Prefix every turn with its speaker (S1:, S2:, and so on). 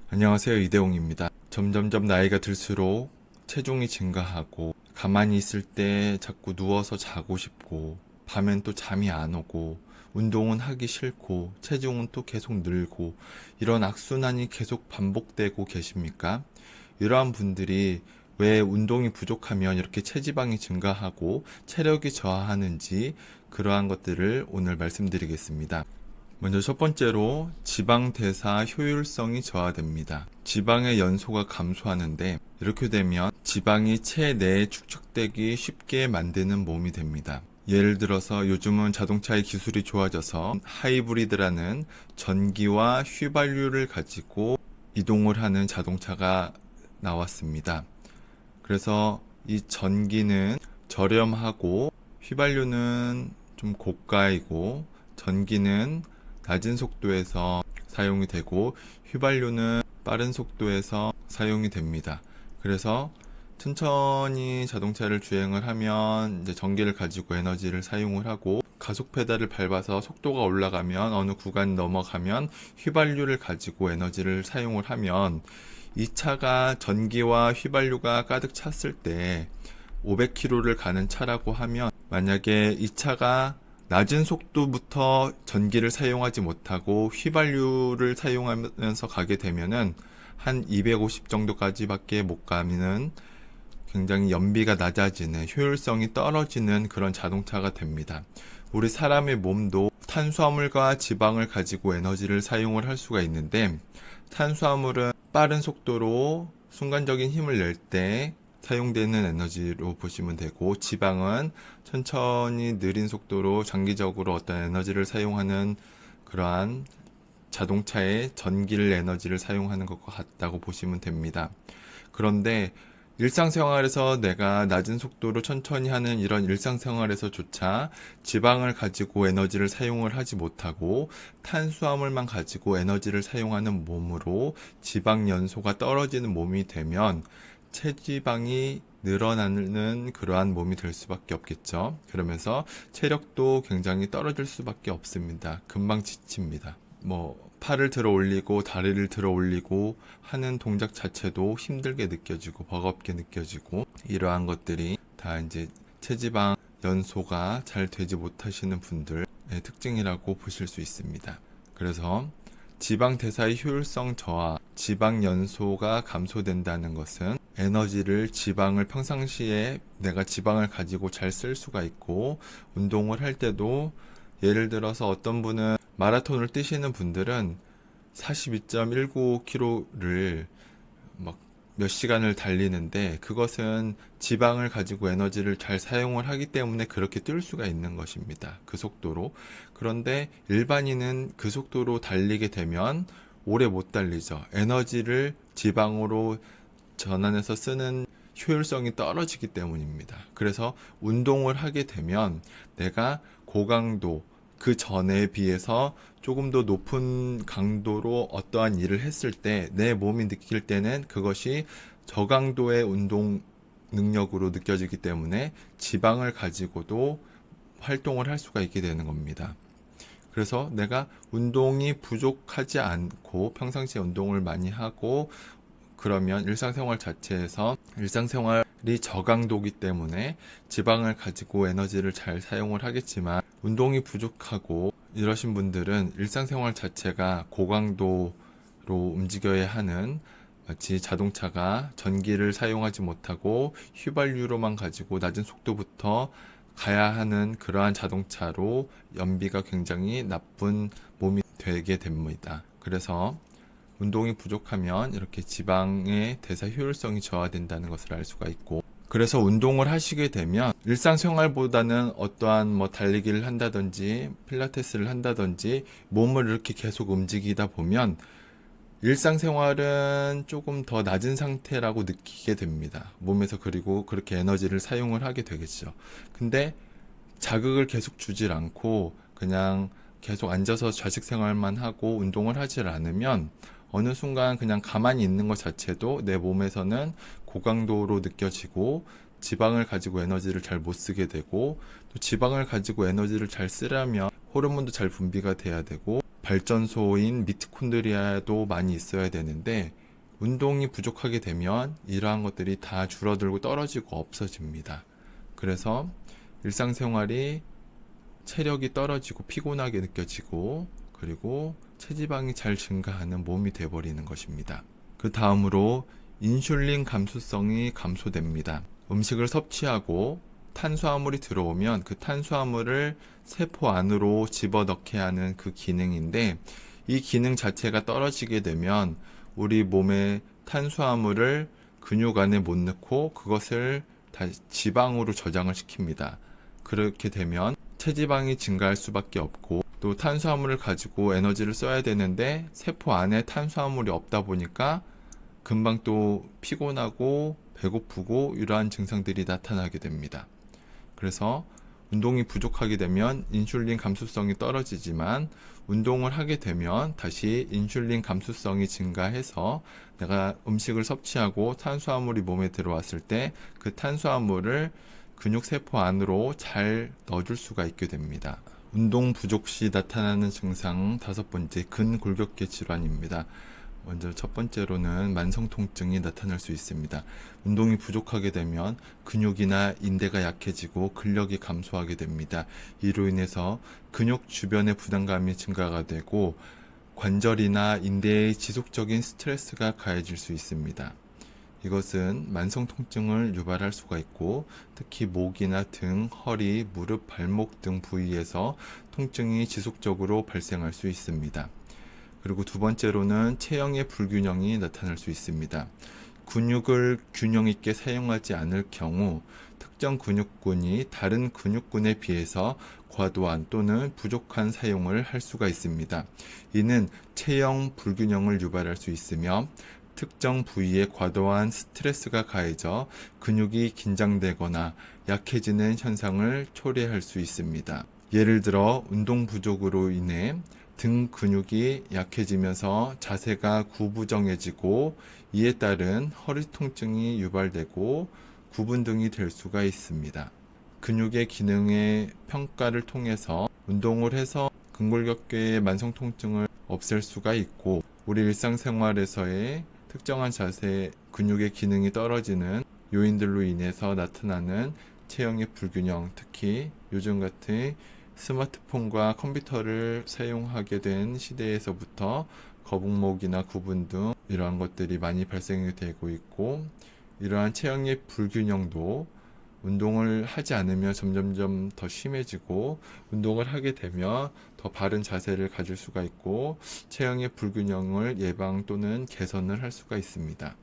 S1: 안녕하세요, 이대용입니다. 점점점 나이가 들수록 체중이 증가하고 가만히 있을 때 자꾸 누워서 자고 싶고 밤엔 또 잠이 안 오고 운동은 하기 싫고 체중은 또 계속 늘고 이런 악순환이 계속 반복되고 계십니까? 이러한 분들이 왜 운동이 부족하면 이렇게 체지방이 증가하고 체력이 저하하는지 그러한 것들을 오늘 말씀드리겠습니다. 먼저 첫 번째로 지방 대사 효율성이 저하됩니다. 지방의 연소가 감소하는데 이렇게 되면 지방이 체내에 축적되기 쉽게 만드는 몸이 됩니다. 예를 들어서 요즘은 자동차의 기술이 좋아져서 하이브리드라는 전기와 휘발유를 가지고 이동을 하는 자동차가 나왔습니다. 그래서 이 전기는 저렴하고 휘발유는 좀 고가이고 전기는 낮은 속도에서 사용이 되고 휘발유는 빠른 속도에서 사용이 됩니다. 그래서 천천히 자동차를 주행을 하면 이제 전기를 가지고 에너지를 사용을 하고 가속 페달을 밟아서 속도가 올라가면 어느 구간 넘어가면 휘발유를 가지고 에너지를 사용을 하면 이 차가 전기와 휘발유가 가득 찼을 때 500km를 가는 차라고 하면 만약에 이 차가 낮은 속도부터 전기를 사용하지 못하고 휘발유를 사용하면서 가게 되면은 한 250 정도까지밖에 못 가면은 굉장히 연비가 낮아지는 효율성이 떨어지는 그런 자동차가 됩니다. 우리 사람의 몸도 탄수화물과 지방을 가지고 에너지를 사용을 할 수가 있는데 탄수화물은 빠른 속도로 순간적인 힘을 낼 때 사용되는 에너지로 보시면 되고 지방은 천천히 느린 속도로 장기적으로 어떤 에너지를 사용하는 그러한 자동차의 전기를 에너지를 사용하는 것과 같다고 보시면 됩니다. 그런데 일상생활에서 내가 낮은 속도로 천천히 하는 이런 일상생활에서조차 지방을 가지고 에너지를 사용을 하지 못하고 탄수화물만 가지고 에너지를 사용하는 몸으로 지방 연소가 떨어지는 몸이 되면 체지방이 늘어나는 그러한 몸이 될 수밖에 없겠죠. 그러면서 체력도 굉장히 떨어질 수밖에 없습니다. 금방 지칩니다. 팔을 들어 올리고 다리를 들어 올리고 하는 동작 자체도 힘들게 느껴지고 버겁게 느껴지고 이러한 것들이 다 이제 체지방 연소가 잘 되지 못하시는 분들의 특징이라고 보실 수 있습니다. 그래서 지방 대사의 효율성 저하, 지방 연소가 감소된다는 것은 에너지를 지방을 평상시에 내가 지방을 가지고 잘 쓸 수가 있고 운동을 할 때도 예를 들어서 어떤 분은 마라톤을 뛰시는 분들은 42.19km를 몇 시간을 달리는데 그것은 지방을 가지고 에너지를 잘 사용을 하기 때문에 그렇게 뛸 수가 있는 것입니다. 그 속도로. 그런데 일반인은 그 속도로 달리게 되면 오래 못 달리죠. 에너지를 지방으로 전환해서 쓰는 효율성이 떨어지기 때문입니다. 그래서 운동을 하게 되면 내가 고강도 그 전에 비해서 조금 더 높은 강도로 어떠한 일을 했을 때 내 몸이 느낄 때는 그것이 저강도의 운동 능력으로 느껴지기 때문에 지방을 가지고도 활동을 할 수가 있게 되는 겁니다. 그래서 내가 운동이 부족하지 않고 평상시에 운동을 많이 하고 그러면 일상생활 자체에서 일상생활이 저강도이기 때문에 지방을 가지고 에너지를 잘 사용을 하겠지만 운동이 부족하고 이러신 분들은 일상생활 자체가 고강도로 움직여야 하는 마치 자동차가 전기를 사용하지 못하고 휘발유로만 가지고 낮은 속도부터 가야 하는 그러한 자동차로 연비가 굉장히 나쁜 몸이 되게 됩니다. 그래서 운동이 부족하면 이렇게 지방의 대사 효율성이 저하된다는 것을 알 수가 있고 그래서 운동을 하시게 되면 일상생활보다는 어떠한 달리기를 한다든지 필라테스를 한다든지 몸을 이렇게 계속 움직이다 보면 일상생활은 조금 더 낮은 상태라고 느끼게 됩니다. 몸에서 그리고 그렇게 에너지를 사용을 하게 되겠죠. 근데 자극을 계속 주질 않고 그냥 계속 앉아서 좌식 생활만 하고 운동을 하질 않으면 어느 순간 그냥 가만히 있는 것 자체도 내 몸에서는 고강도로 느껴지고 지방을 가지고 에너지를 잘 못 쓰게 되고 또 지방을 가지고 에너지를 잘 쓰려면 호르몬도 잘 분비가 돼야 되고 발전소인 미토콘드리아도 많이 있어야 되는데 운동이 부족하게 되면 이러한 것들이 다 줄어들고 떨어지고 없어집니다. 그래서 일상생활이 체력이 떨어지고 피곤하게 느껴지고 그리고 체지방이 잘 증가하는 몸이 되어버리는 것입니다. 그 다음으로 인슐린 감수성이 감소됩니다. 음식을 섭취하고 탄수화물이 들어오면 그 탄수화물을 세포 안으로 집어넣게 하는 그 기능인데 이 기능 자체가 떨어지게 되면 우리 몸의 탄수화물을 근육 안에 못 넣고 그것을 다시 지방으로 저장을 시킵니다. 그렇게 되면 체지방이 증가할 수밖에 없고 또 탄수화물을 가지고 에너지를 써야 되는데 세포 안에 탄수화물이 없다 보니까 금방 또 피곤하고 배고프고 이러한 증상들이 나타나게 됩니다. 그래서 운동이 부족하게 되면 인슐린 감수성이 떨어지지만 운동을 하게 되면 다시 인슐린 감수성이 증가해서 내가 음식을 섭취하고 탄수화물이 몸에 들어왔을 때 그 탄수화물을 근육 세포 안으로 잘 넣어줄 수가 있게 됩니다. 운동 부족 시 나타나는 증상 5번째, 근골격계 질환입니다. 먼저 첫 번째로는 만성 통증이 나타날 수 있습니다. 운동이 부족하게 되면 근육이나 인대가 약해지고 근력이 감소하게 됩니다. 이로 인해서 근육 주변의 부담감이 증가가 되고 관절이나 인대에 지속적인 스트레스가 가해질 수 있습니다. 이것은 만성 통증을 유발할 수가 있고 특히 목이나 등, 허리, 무릎, 발목 등 부위에서 통증이 지속적으로 발생할 수 있습니다. 그리고 두 번째로는 체형의 불균형이 나타날 수 있습니다. 근육을 균형 있게 사용하지 않을 경우 특정 근육군이 다른 근육군에 비해서 과도한 또는 부족한 사용을 할 수가 있습니다. 이는 체형 불균형을 유발할 수 있으며 특정 부위에 과도한 스트레스가 가해져 근육이 긴장되거나 약해지는 현상을 초래할 수 있습니다. 예를 들어 운동 부족으로 인해 등 근육이 약해지면서 자세가 구부정해지고 이에 따른 허리 통증이 유발되고 구분 등이 될 수가 있습니다. 근육의 기능의 평가를 통해서 운동을 해서 근골격계의 만성 통증을 없앨 수가 있고 우리 일상생활에서의 특정한 자세, 근육의 기능이 떨어지는 요인들로 인해서 나타나는 체형의 불균형, 특히 요즘 같은 스마트폰과 컴퓨터를 사용하게 된 시대에서부터 거북목이나 구분 등 이러한 것들이 많이 발생이 되고 있고 이러한 체형의 불균형도 운동을 하지 않으면 점점점 더 심해지고 운동을 하게 되면 더 바른 자세를 가질 수가 있고 체형의 불균형을 예방 또는 개선을 할 수가 있습니다.